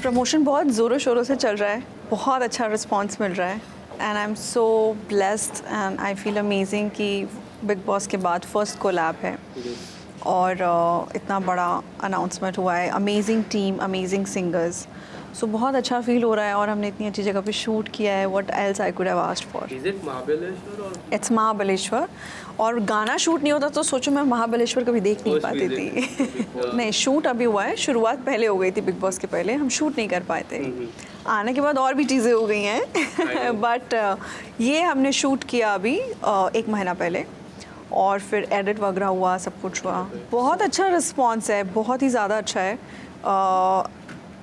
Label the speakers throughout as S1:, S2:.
S1: Promotion बहुत ज़ोरों शोरों से चल रहा है, बहुत अच्छा रिस्पांस मिल रहा है and I am so blessed and I feel amazing कि बिग बॉस के बाद फर्स्ट कोलैब है और इतना बड़ा अनाउंसमेंट हुआ है, अमेजिंग टीम, अमेजिंग सिंगर्स, सो बहुत अच्छा फील हो रहा है और हमने इतनी अच्छी जगह पे शूट किया है. What else I could have asked for.
S2: Is it Mahabaleshwar और
S1: इट्स महाबलेश्वर. और गाना शूट नहीं होता तो सोचो मैं महाबलेश्वर कभी देख नहीं पाती थी. नहीं, शूट अभी हुआ है, शुरुआत पहले हो गई थी बिग बॉस के पहले, हम शूट नहीं कर पाए थे. आने के बाद और भी चीज़ें हो गई हैं बट ये हमने शूट किया अभी 1 महीना पहले और फिर एडिट वगैरह हुआ, सब कुछ हुआ. बहुत अच्छा रिस्पॉन्स है, बहुत ही ज़्यादा अच्छा है.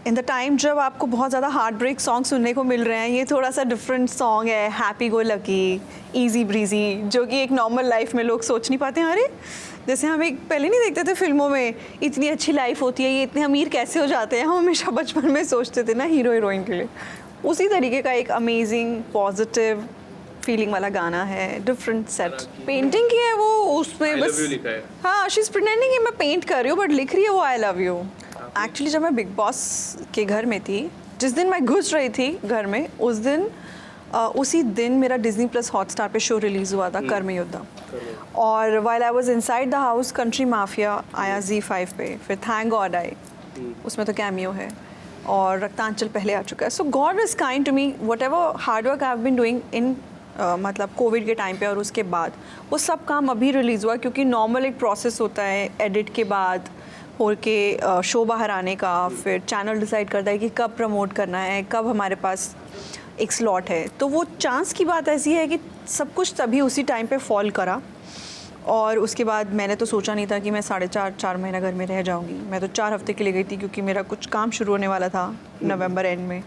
S1: इन द टाइम जब आपको बहुत ज़्यादा हार्ट ब्रेक सॉन्ग सुनने को मिल रहे हैं, ये थोड़ा सा डिफरेंट सॉन्ग है, happy go lucky, easy breezy, जो कि एक नॉर्मल लाइफ में लोग सोच नहीं पाते हैं. अरे जैसे हम एक पहले नहीं देखते थे फिल्मों में, इतनी अच्छी लाइफ होती है, ये इतने अमीर कैसे हो जाते हैं, हम हमेशा बचपन में सोचते थे ना हीरो हीरोइन के लिए. उसी तरीके का एक अमेजिंग पॉजिटिव फीलिंग वाला गाना है, डिफरेंट सेट. पेंटिंग की है वो, उसमें बस हाँ शी इज प्रिटेंडिंग कि मैं पेंट कर रही हूँ बट लिख रही है वो आई लव यू. एक्चुअली जब मैं बिग बॉस के घर में थी, जिस दिन मैं घुस रही थी घर में, उस दिन उसी दिन मेरा डिज्नी प्लस हॉटस्टार पे शो रिलीज़ हुआ था, कर्म योद्धा. और while I was inside the house, country mafia आया Z5 पे, फिर थैंक गॉड आई, उसमें तो कैमियो है, और रक्तांचल पहले आ चुका है. So God is kind to me. Whatever hard work I have been doing in मतलब कोविड के टाइम पे और उसके बाद, वो सब काम अभी रिलीज़ हुआ, क्योंकि नॉर्मल एक प्रोसेस होता है एडिट के बाद हो के शो बाहर आने का, फिर चैनल डिसाइड करता है कि कब प्रमोट करना है, कब हमारे पास एक स्लॉट है. तो वो चांस की बात ऐसी है कि सब कुछ तभी उसी टाइम पे फॉल करा. और उसके बाद मैंने तो सोचा नहीं था कि मैं 4.5 महीना घर में रह जाऊंगी. मैं तो 4 हफ्ते के लिए गई थी क्योंकि मेरा कुछ काम शुरू होने वाला था नवंबर एंड में.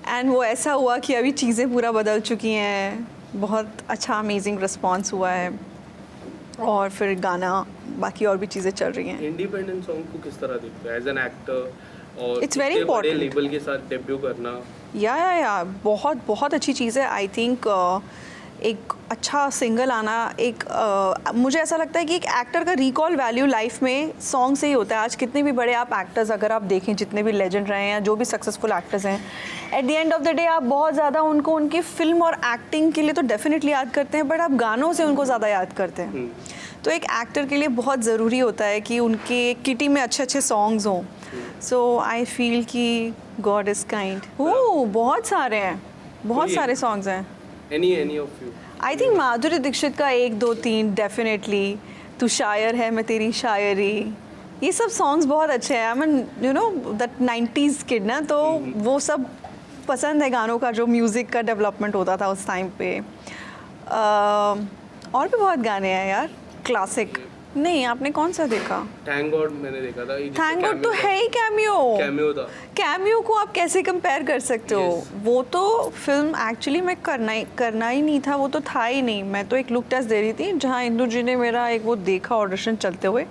S1: एंड वो ऐसा हुआ कि अभी चीज़ें पूरा बदल चुकी हैं. बहुत अच्छा अमेजिंग रिस्पॉन्स हुआ है और फिर गाना, बाकी और भी चीज़ें चल रही हैं.
S2: इंडिपेंडेंट सॉन्ग को किस तरह देखते हो एज एन एक्टर, और
S1: इट्स वेरी इंपॉर्टेंट
S2: लेबल के साथ डेब्यू करना?
S1: या बहुत बहुत अच्छी चीज़ है. आई थिंक एक अच्छा सिंगल आना, एक मुझे ऐसा लगता है कि एक एक्टर का रिकॉल वैल्यू लाइफ में सॉन्ग से ही होता है. आज कितने भी बड़े आप एक्टर्स अगर आप देखें, जितने भी लेजेंड रहे हैं या जो भी सक्सेसफुल एक्टर्स हैं, at the end of the day आप बहुत ज़्यादा उनको उनकी फिल्म और एक्टिंग के लिए तो डेफिनेटली याद करते हैं, बट आप गानों से उनको ज़्यादा याद करते हैं. तो एक एक्टर के लिए बहुत ज़रूरी होता है कि उनके किटी में अच्छे अच्छे सॉन्ग्स हों. सो आई फील कि गॉड इज़ काइंड. ओह बहुत सारे हैं, बहुत सारे सॉन्ग्स हैं.
S2: Any of you?
S1: I think Madhuri Dixit का 1 2 3 डेफिनेटली. तू शायर है मैं तेरी शायरी, ये सब सॉन्ग्स बहुत अच्छे हैं. I mean you know that 90s kid ना, तो वो सब पसंद है गानों का, जो म्यूज़िक का डेवलपमेंट होता था उस टाइम पे. और भी बहुत गाने हैं यार, क्लासिक. नहीं, आपने कौन सा देखा?
S2: थैंक गॉड मैंने देखा था.
S1: थैंक गॉड तो है ही कैमियो
S2: था.
S1: कैमियो को आप कैसे कंपेयर कर सकते हो? वो तो फिल्म एक्चुअली मैं करना ही नहीं था, वो तो था ही नहीं. मैं तो एक लुक टेस्ट दे रही थी, जहाँ इंदु जी ने मेरा एक वो देखा ऑडिशन चलते हुए,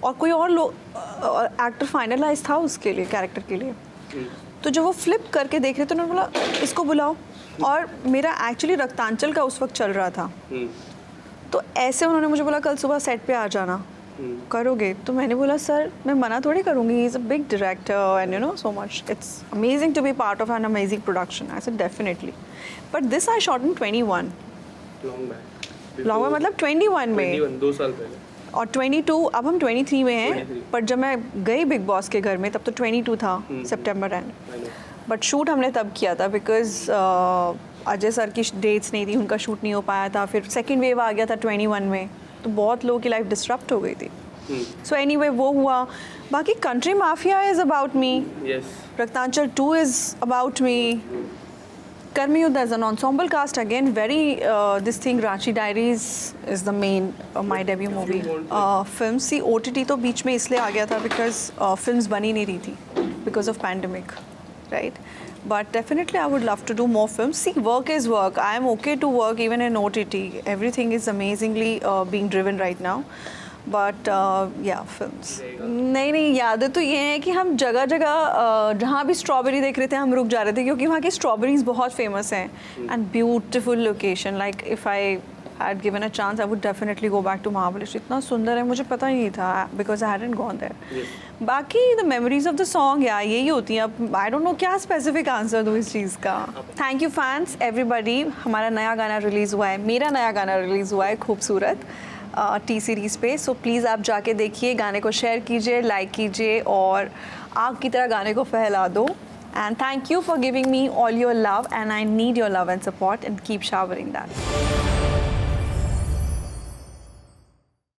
S1: और कोई और एक्टर फाइनलाइज था उसके लिए, कैरेक्टर के लिए. तो जब वो फ्लिप करके देख रहे थे, उन्होंने बोला इसको बुलाओ, और मेरा एक्चुअली रक्तांचल का उस वक्त चल रहा था. तो ऐसे उन्होंने मुझे बोला कल सुबह सेट पे आ जाना, करोगे? तो मैंने बोला सर मैं मना थोड़ी करूँगी, he is a big director and you know so much, it's amazing to be part of an amazing production. I said definitely, but this I shot in 21 long मतलब 21 में,
S2: 2 साल पहले.
S1: और 22, अब हम 23 में हैं. पर जब मैं गई बिग बॉस के घर में तब तो 22 था, सितंबर एंड. बट शूट हमने तब किया था बिकॉज अजय सर की डेट्स नहीं थी, उनका शूट नहीं हो पाया था. फिर सेकेंड वेव आ गया था 21 में, तो बहुत लोगों की लाइफ डिस्टर्ब हो गई थी. सो एनीवे वो हुआ. बाकी country mafia is about me, Raktanchal 2 is about me, कर्म योद्धा is an ensemble cast again, very this thing Ranchi Diaries is the main my debut movie. Film सी OTT तो बीच में इसलिए आ गया था बिकॉज फिल्म्स बनी नहीं रही थी because of pandemic, right? But definitely I would love to do more films. See, work is work. I am okay to work even in OTT. Everything is amazingly being driven right now. But yeah, films. नहीं, यादें तो ये हैं कि हम जगह जगह जहाँ भी स्ट्रॉबेरी देख रहे थे हम रुक जा रहे थे, क्योंकि वहाँ की स्ट्रॉबेरीज बहुत फेमस हैं. And beautiful location. Like if I had given a chance, I would definitely go back to Mahabaleshwar. इतना सुंदर है, मुझे पता ही नहीं था because I hadn't gone there.
S2: Yes.
S1: बाकी the memories of the song यार यही होती हैं. अब I don't know क्या specific answer दूँ इस चीज़ का. Thank you fans, everybody. हमारा नया गाना रिलीज़ हुआ है, मेरा नया गाना रिलीज़ हुआ है खूबसूरत टी सीरीज़ पे. सो प्लीज़ आप जाके देखिए, गाने को शेयर कीजिए, लाइक कीजिए और आग की तरह गाने को फैला दो. And thank you for giving me all your love, and I need your love and support, and keep showering that.